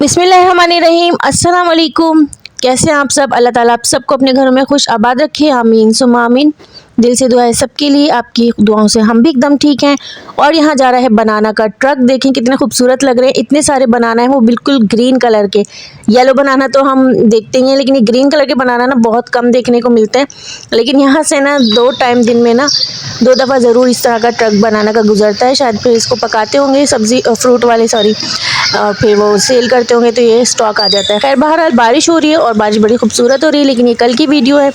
बिस्मिल्लाहिर्रहमानिर्रहीम। अस्सलाम वालेकुम। कैसे हैं आप सब? अल्लाह ताला आप सबको अपने घरों में खुश आबाद रखे, आमीन सुम्मा आमीन। दिल से दुआ है सबके लिए, आपकी दुआओं से हम भी एकदम ठीक हैं। और यहाँ जा रहा है बनाना का ट्रक। देखें कितने खूबसूरत लग रहे हैं, इतने सारे बनाना है, वो बिल्कुल ग्रीन कलर के। येलो बनाना तो हम देखते ही हैं, लेकिन ये ग्रीन कलर के बनाना ना बहुत कम देखने को मिलते हैं। लेकिन यहाँ से ना 2 टाइम दिन में ना 2 दफ़ा ज़रूर इस तरह का ट्रक बनाना का गुजरता है। शायद फिर इसको पकाते होंगे सब्ज़ी फ्रूट वाले, सॉरी, फिर वो सेल करते होंगे तो ये स्टॉक आ जाता है। खैर बहरहाल बारिश हो रही है और बारिश बड़ी खूबसूरत हो रही है, लेकिन ये कल की वीडियो है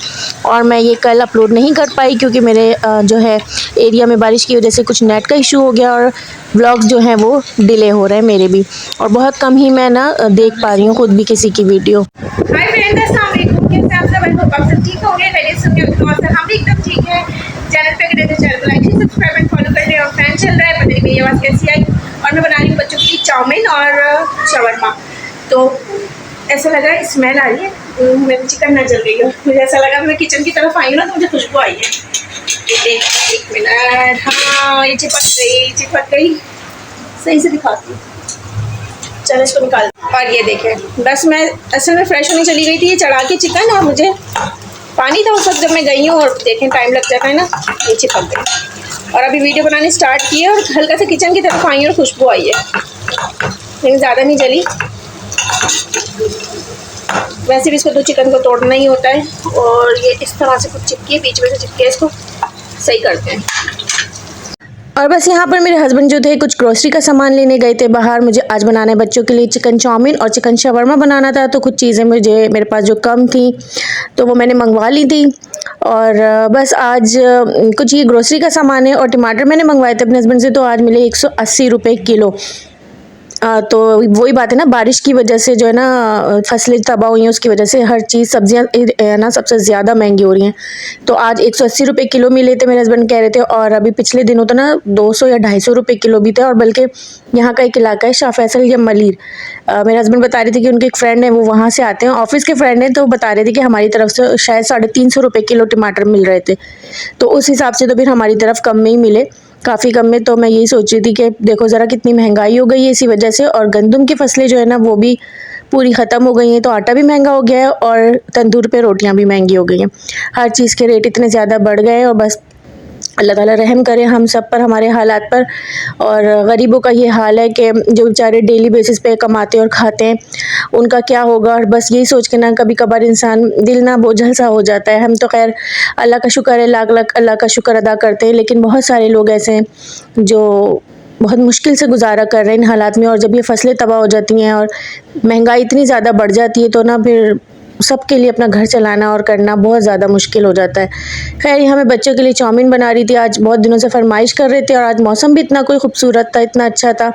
और मैं ये कल अपलोड नहीं कर पाई क्योंकि मेरे जो है एरिया में बारिश की वजह से कुछ नेट का इशू हो गया और व्लॉग्स जो हैं वो डिले हो रहे हैं मेरे भी, और बहुत कम ही मैं ना देख पा रही हूँ खुद भी किसी की वीडियो। हाय फ्रेंड्स, अस्सलाम वालेकुम। कैसे आप सब? आई होप आप सब ठीक होंगे, खैरियत से होंगे। हम भी एकदम ठीक है। चैनल पे गए थे, चैनल को लाइक सब्सक्राइब एंड फॉलो कर रहे हैं। और फैन चल रहा है, पता नहीं मेरी आवाज़ कैसी आई। और मैं बना रही हूँ बच्चों के लिए चाउमीन और शवरमा। तो ऐसा लगा स्मेल आ रही है, मेरी चिकन ना जल गई हो। मुझे ऐसा लगा मैं किचन की तरफ आई हूँ ना तो मुझे खुशबू आई है। एक मिनट, हाँ ये चिपक गई। सही से दिखाती हूँ, चलो इसको निकाल। और ये देखें, बस मैं असल में फ्रेश होने चली गई थी, ये चढ़ा के चिकन, और मुझे पानी था उस वक्त जब मैं गई हूँ, और देखें टाइम लग जाता है ना, ये चिपक गई। और अभी वीडियो बनाने स्टार्ट की है और हल्का से किचन की तरफ आई और खुशबू आई है, लेकिन ज़्यादा नहीं जली। वैसे भी इसको तो चिकन को तोड़ना ही होता है, और ये इस तरह से कुछ चिपकी बीच में से चिपके, इसको सही करते हैं। और बस यहाँ पर मेरे हस्बैंड जो थे कुछ ग्रोसरी का सामान लेने गए थे बाहर। मुझे आज बनाना है बच्चों के लिए चिकन चाउमीन और चिकन शवरमा बनाना था, तो कुछ चीज़ें मेरे पास जो कम थी तो वो मैंने मंगवा ली थी। और बस आज कुछ ये ग्रोसरी का सामान है, और टमाटर मैंने मंगवाए थे अपने हस्बैंड से, तो आज मिले 180 रुपये किलो। तो वही बात है ना, बारिश की वजह से जो है ना फसलें तबाह हुई हैं, उसकी वजह से हर चीज़ सब्जियां ना सबसे ज़्यादा महंगी हो रही हैं। तो आज 180 रुपये किलो मिले थे, मेरे हस्बैंड कह रहे थे। और अभी पिछले दिनों तो ना 200 या 250 रुपये किलो भी थे। और बल्कि यहाँ का एक इलाका है शाह फैसल या मलिर, मेरे हस्बैंड बता रहे थे कि उनके एक फ्रेंड है, वो वहाँ से आते हैं, ऑफिस के फ्रेंड हैं, तो बता रहे थे कि हमारी तरफ से शायद 350 रुपये किलो टमाटर मिल रहे थे। तो उस हिसाब से तो फिर हमारी तरफ कम में ही मिले, काफ़ी कम में। तो मैं यही सोच रही थी कि देखो ज़रा कितनी महंगाई हो गई है इसी वजह से, और गंदम की फसलें जो है ना वो भी पूरी ख़त्म हो गई हैं, तो आटा भी महंगा हो गया है और तंदूर पे रोटियां भी महंगी हो गई हैं। हर चीज़ के रेट इतने ज़्यादा बढ़ गए हैं, और बस अल्लाह ताला रहम करे हम सब पर, हमारे हालात पर। और गरीबों का ये हाल है कि जो बेचारे डेली बेसिस पे कमाते और खाते हैं उनका क्या होगा। और बस यही सोच के ना कभी कभार इंसान दिल ना बोझल सा हो जाता है। हम तो खैर अल्लाह का शुक्र है, लाख लाख अल्लाह का शुक्र अदा करते हैं, लेकिन बहुत सारे लोग ऐसे हैं जो बहुत मुश्किल से गुजारा कर रहे हैं इन हालात में। और जब ये फसलें तबाह हो जाती हैं और महंगाई इतनी ज़्यादा बढ़ जाती है तो ना फिर सबके लिए अपना घर चलाना और करना बहुत ज़्यादा मुश्किल हो जाता है। खैर यहाँ मैं बच्चों के लिए चाउमीन बना रही थी, आज बहुत दिनों से फरमाइश कर रहे थे, और आज मौसम भी इतना कोई खूबसूरत था, इतना अच्छा था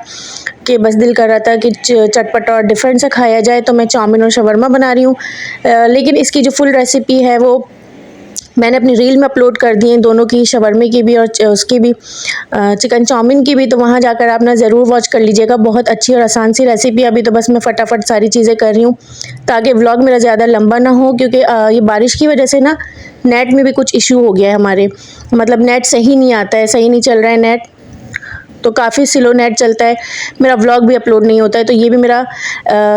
कि बस दिल कर रहा था कि चटपटा और डिफरेंट सा खाया जाए। तो मैं चाउमीन और शवरमा बना रही हूँ, लेकिन इसकी जो फुल रेसिपी है वो मैंने अपनी रील में अपलोड कर दी है, दोनों की, शवरमे की भी और उसकी भी, चिकन चाउमीन की भी। तो वहाँ जाकर आप ना ज़रूर वॉच कर लीजिएगा, बहुत अच्छी और आसान सी रेसिपी। अभी तो बस मैं फटाफट सारी चीज़ें कर रही हूँ ताकि व्लॉग मेरा ज़्यादा लंबा ना हो, क्योंकि ये बारिश की वजह से ना नेट में भी कुछ इशू हो गया है हमारे, मतलब नेट सही नहीं आता है, सही नहीं चल रहा है नेट, तो काफ़ी स्लो नेट चलता है, मेरा व्लॉग भी अपलोड नहीं होता है। तो ये भी मेरा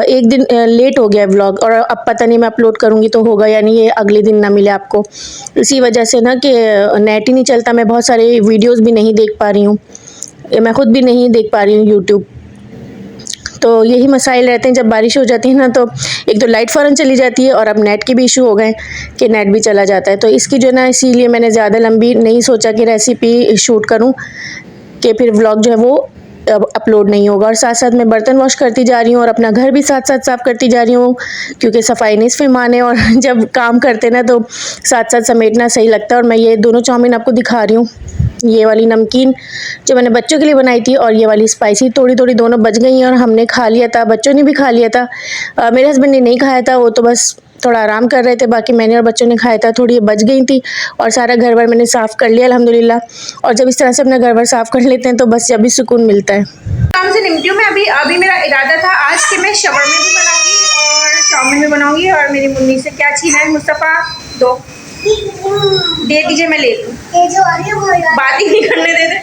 एक दिन लेट हो गया है व्लॉग, और अब पता नहीं मैं अपलोड करूँगी तो होगा या नहीं, ये अगले दिन ना मिले आपको, इसी वजह से ना कि नेट ही नहीं चलता। मैं बहुत सारे वीडियोस भी नहीं देख पा रही हूँ, मैं ख़ुद भी नहीं देख पा रही हूँ यूट्यूब। तो यही मसाइल रहते हैं जब बारिश हो जाती है ना, तो एक तो लाइट फ़ौरन चली जाती है, और अब नेट के भी इशू हो गए कि नेट भी चला जाता है। तो इसकी जो है ना, इसीलिए मैंने ज़्यादा लंबी नहीं सोचा कि रेसिपी शूट करूँ कि फिर व्लॉग जो है वो अपलोड नहीं होगा। और साथ साथ मैं बर्तन वॉश करती जा रही हूँ और अपना घर भी साथ साथ साफ़ करती जा रही हूँ, क्योंकि सफाई निस्फ़ ईमान है, और जब काम करते ना तो साथ साथ समेटना सही लगता है। और मैं ये दोनों चाउमीन आपको दिखा रही हूँ, ये वाली नमकीन जो मैंने बच्चों के लिए बनाई थी, और ये वाली स्पाइसी, थोड़ी थोड़ी दोनों बच गई हैं और हमने खा लिया था, बच्चों ने भी खा लिया था। मेरे हस्बैंड ने नहीं खाया था, वो तो बस थोड़ा आराम कर रहे थे, बाकी मैंने और बच्चों ने खाया था। थोड़ी ये बच गई थी, और सारा घर भर मैंने साफ़ कर लिया अल्हम्दुलिल्लाह। और जब इस तरह से अपना घर भर साफ़ कर लेते हैं तो बस जब भी सुकून मिलता है। काम से निपटी हूँ मैं अभी मेरा इरादा था आज कि मैं शवरमा भी बनाऊंगी और चाउमीन भी बनाऊंगी। और मेरी मम्मी से क्या छीना है मुस्तफ़ा, दो दे दीजिए, मैं ले लूँ, बात ही नहीं करने देते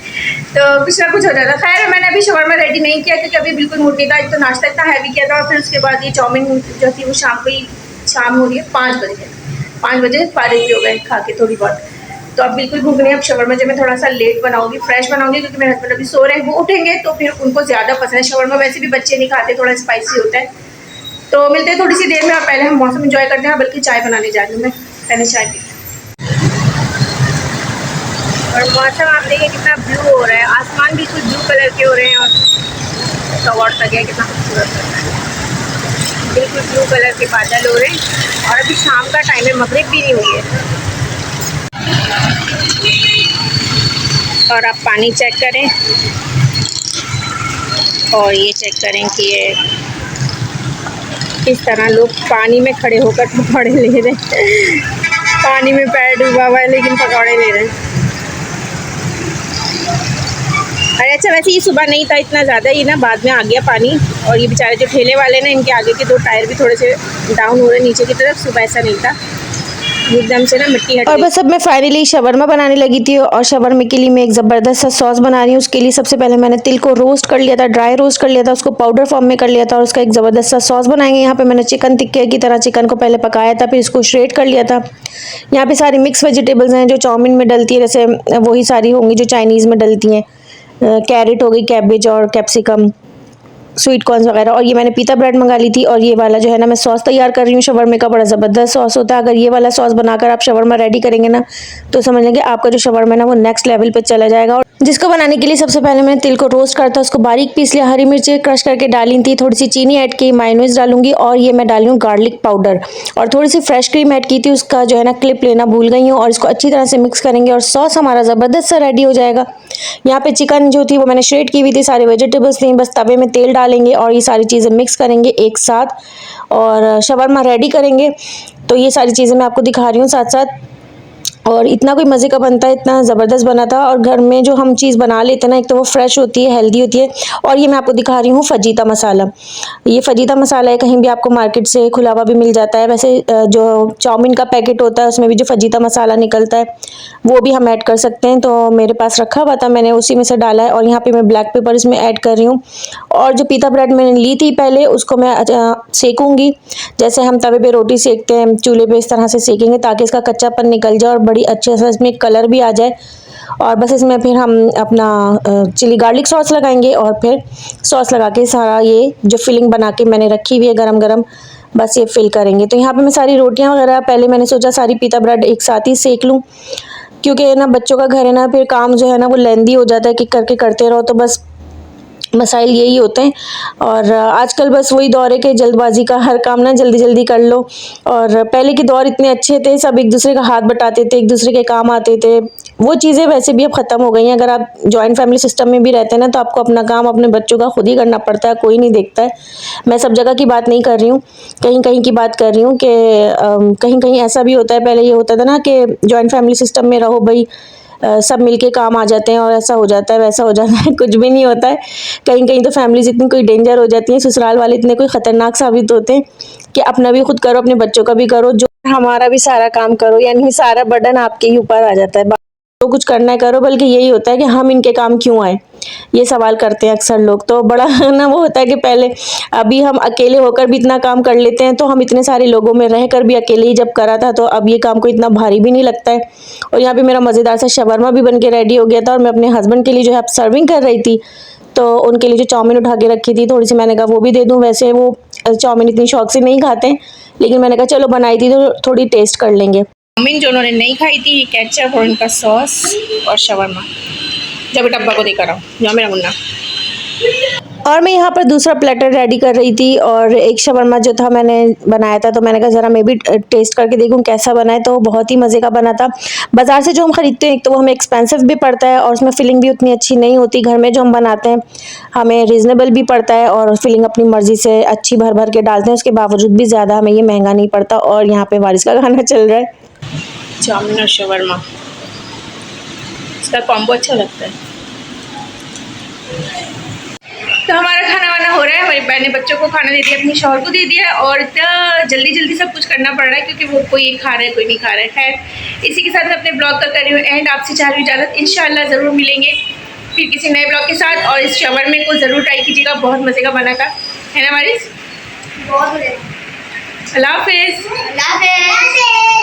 तो कुछ ना कुछ हो जाता। खैर मैंने अभी शवरमा रेडी नहीं किया क्योंकि अभी बिल्कुल मूड नहीं था। एक तो नाश्ता इतना हैवी किया था और फिर उसके बाद ये चाउमीन जो थी वो शाम हो रही है 5 बजे, 5 बजे फारिग भी हो गए खा के थोड़ी बहुत। तो अब बिल्कुल भूख नहीं। अब शवरमा जो मैं थोड़ा सा लेट बनाऊंगी, फ्रेश बनाऊंगी क्योंकि मेरे हस्बैंड अभी सो रहे हैं, वो उठेंगे तो फिर उनको ज़्यादा पसंद है शवरमा। वैसे भी बच्चे नहीं खाते, थोड़ा स्पाइसी होता है। तो मिलते हैं थोड़ी सी देर में और पहले हम मौसम एंजॉय करते हैं। बल्कि चाय बनाने जा रही हूँ मैं, पहले चाय पी। और मौसम आप देखिए कितना ब्लू हो रहा है, आसमान बिल्कुल ब्लू कलर के हो रहे हैं और कवर्ड लग गया, कितना खूबसूरत लग रहा है। बिल्कुल ब्लू कलर के बादल हो रहे हैं और अभी शाम का टाइम है, मगरिब भी नहीं हुई है। और आप पानी चेक करें और ये चेक करें कि ये किस तरह लोग पानी में खड़े होकर पकौड़े ले रहे हैं। पानी में पैर डूबा हुआ है लेकिन पकौड़े ले रहे हैं। अरे अच्छा, वैसे ये सुबह नहीं था इतना ज़्यादा, ये ना बाद में आ गया पानी। और ये बेचारे जो ठेले वाले ना, इनके आगे के 2 टायर भी थोड़े से डाउन हो रहे हैं नीचे की तरफ। सुबह ऐसा नहीं था, एकदम से ना मिट्टी हट और गई। बस अब मैं फाइनली शवरमा बनाने लगी थी और शवरमे के लिए मैं एक ज़बरदस्त सा सॉस बना रही हूँ। उसके लिए सबसे पहले मैंने तिल को रोस्ट कर लिया था, ड्राई रोस्ट कर लिया था, उसको पाउडर फॉर्म में कर लिया था और उसका एक ज़बरदस्त सा सॉस बनाएंगे। यहाँ पे मैंने चिकन टिक्के की तरह चिकन को पहले पकाया था, फिर इसको श्रेड कर लिया था। यहाँ पे सारी मिक्स वेजिटेबल्स हैं जो चाउमीन में डलती है, जैसे वही सारी होंगी जो चाइनीज़ में डलती हैं। कैरेट हो गई, कैबेज और कैप्सिकम, स्वीट कॉर्न्स वगैरह। और ये मैंने पीता ब्रेड मंगा ली थी। और ये वाला जो है ना मैं सॉस तैयार कर रही हूँ शवरमे का, बड़ा ज़बरदस्त सॉस होता है। अगर ये वाला सॉस बनाकर आप शवरमा रेडी करेंगे ना तो समझ लेंगे आपका जो शवरमा है ना वो नेक्स्ट लेवल पे चला जाएगा। और जिसको बनाने के लिए सबसे पहले मैंने तिल को रोस्ट करता, उसको बारीक पीस लिया, हरी मिर्ची क्रश करके डाली थी, थोड़ी सी चीनी ऐड की, मायोनीज डालूंगी और ये मैं डाल रही हूँ गार्लिक पाउडर और थोड़ी सी फ्रेश क्रीम ऐड की थी, उसका जो है ना क्लिप लेना भूल गई हूँ। और इसको अच्छी तरह से मिक्स करेंगे और सॉस हमारा ज़बरदस्त सा रेडी हो जाएगा। यहाँ पे चिकन जो थी वो मैंने श्रेड की हुई थी, सारे वेजिटेबल्स थी, बस तवे में तेल डालेंगे और ये सारी चीज़ें मिक्स करेंगे एक साथ और शवरमा रेडी करेंगे। तो ये सारी चीज़ें मैं आपको दिखा रही हूँ साथ साथ। और इतना कोई मज़े का बनता है, इतना ज़बरदस्त बना था। और घर में जो हम चीज़ बना लेते हैं ना, एक तो वो फ्रेश होती है, हेल्दी होती है। और ये मैं आपको दिखा रही हूँ फजीता मसाला। ये फजीता मसाला है, कहीं भी आपको मार्केट से खुला हुआ भी मिल जाता है। वैसे जो चाउमीन का पैकेट होता है उसमें भी जो फजीता मसाला निकलता है वो भी हम ऐड कर सकते हैं। तो मेरे पास रखा हुआ था, मैंने उसी में से डाला है। और यहाँ पे मैं ब्लैक पेपर इसमें ऐड कर रही हूँ। और जो पीता ब्रेड मैंने ली थी पहले, उसको मैं सेकूँगी, जैसे हम तवे पे रोटी सेकते हैं चूल्हे पे, इस तरह से सेकेंगे ताकि इसका कच्चापन निकल जाए और बड़ी अच्छे से इसमें कलर भी आ जाए। और बस इसमें फिर हम अपना चिली गार्लिक सॉस लगाएंगे और फिर सॉस लगा के सारा ये जो फिलिंग बना के मैंने रखी हुई है गरम गरम, बस ये फिल करेंगे। तो यहाँ पे मैं सारी रोटियां वगैरह पहले मैंने सोचा सारी पीता ब्रेड एक साथ ही सेक लूँ, क्योंकि ना बच्चों का घर है ना, फिर काम जो है ना वो लेंदी हो जाता है कि करके करते रहो, तो बस मसाइल यही होते हैं। और आजकल बस वही दौर है कि जल्दबाजी का, हर काम ना जल्दी जल्दी कर लो। और पहले के दौर इतने अच्छे थे, सब एक दूसरे का हाथ बटाते थे, एक दूसरे के काम आते थे। वो चीज़ें वैसे भी अब ख़त्म हो गई हैं। अगर आप जॉइंट फैमिली सिस्टम में भी रहते हैं ना तो आपको अपना काम अपने बच्चों का खुद ही करना पड़ता है, कोई नहीं देखता है। मैं सब जगह की बात नहीं कर रही हूँ, कहीं कहीं की बात कर रही हूँ कि कहीं कहीं ऐसा भी होता है। पहले ये होता था ना कि जॉइंट फैमिली सिस्टम में रहो भाई, सब मिलके काम आ जाते हैं और ऐसा हो जाता है वैसा हो जाता है। कुछ भी नहीं होता है। कहीं कहीं तो फैमिलीज इतनी कोई डेंजर हो जाती हैं, ससुराल वाले इतने कोई ख़तरनाक साबित होते हैं कि अपना भी खुद करो, अपने बच्चों का भी करो, जो हमारा भी सारा काम करो, यानी सारा बर्डन आपके ही ऊपर आ जाता है। तो कुछ करना है करो, बल्कि यही होता है कि हम इनके काम क्यों आए, ये सवाल करते हैं अक्सर लोग। तो बड़ा ना वो होता है कि पहले अभी हम अकेले होकर भी इतना काम कर लेते हैं, तो हम इतने सारे लोगों में रहकर भी अकेले ही जब करा था तो अब ये काम को इतना भारी भी नहीं लगता है। और यहाँ पे मेरा मज़ेदार सा शवरमा भी बन के रेडी हो गया था और मैं अपने हस्बैंड के लिए जो है सर्विंग कर रही थी, तो उनके लिए जो चाउमीन उठा के रखी थी थोड़ी सी, मैंने कहा वो भी दे दूँ। वैसे वो चाउमीन इतनी शौक से नहीं खाते हैं, लेकिन मैंने कहा चलो बनाई थी तो थोड़ी टेस्ट कर लेंगे। चाउमीन जो उन्होंने नहीं खाई थी, ये केचप और इनका सॉस और शवरमा। जब डब्बा को देकर आओ, जाओ मेरा मुन्ना। और मैं यहाँ पर दूसरा प्लेटर रेडी कर रही थी और एक शवरमा जो था मैंने बनाया था, तो मैंने कहा ज़रा मैं भी टेस्ट करके देखूँ कैसा बना है। तो बहुत ही मज़े का बना था। बाज़ार से जो हम ख़रीदते हैं एक तो वो हमें एक्सपेंसिव भी पड़ता है और उसमें फिलिंग भी उतनी अच्छी नहीं होती। घर में जो हम बनाते हैं हमें रीज़नेबल भी पड़ता है और फिलिंग अपनी मर्ज़ी से अच्छी भर भर के डालते हैं, उसके बावजूद भी ज़्यादा हमें ये महंगा नहीं पड़ता। और यहाँ पर बारिश का गाना चल रहा है। चाउमीन और शवरमा, इसका कॉम्बो अच्छा लगता है। तो हमारा खाना वाना हो रहा है, हमारी बहन ने बच्चों को खाना दे दिया, अपने शौहर को दे दिया और इतना जल्दी जल्दी सब कुछ करना पड़ रहा है क्योंकि वो कोई एक खा रहा है कोई नहीं खा रहा है। खैर इसी के साथ मैं अपने ब्लॉग का कर रही हूँ एंड आपसे चाह रही हूँ इजाज़त। इंशाल्लाह ज़रूर मिलेंगे फिर किसी नए ब्लॉग के साथ और इस शवरमे को ज़रूर ट्राई कीजिएगा, बहुत मज़े का बना था, है ना वारिस? बहुत मजे। अल्लाह हाफिज़। अल्लाह हाफिज़।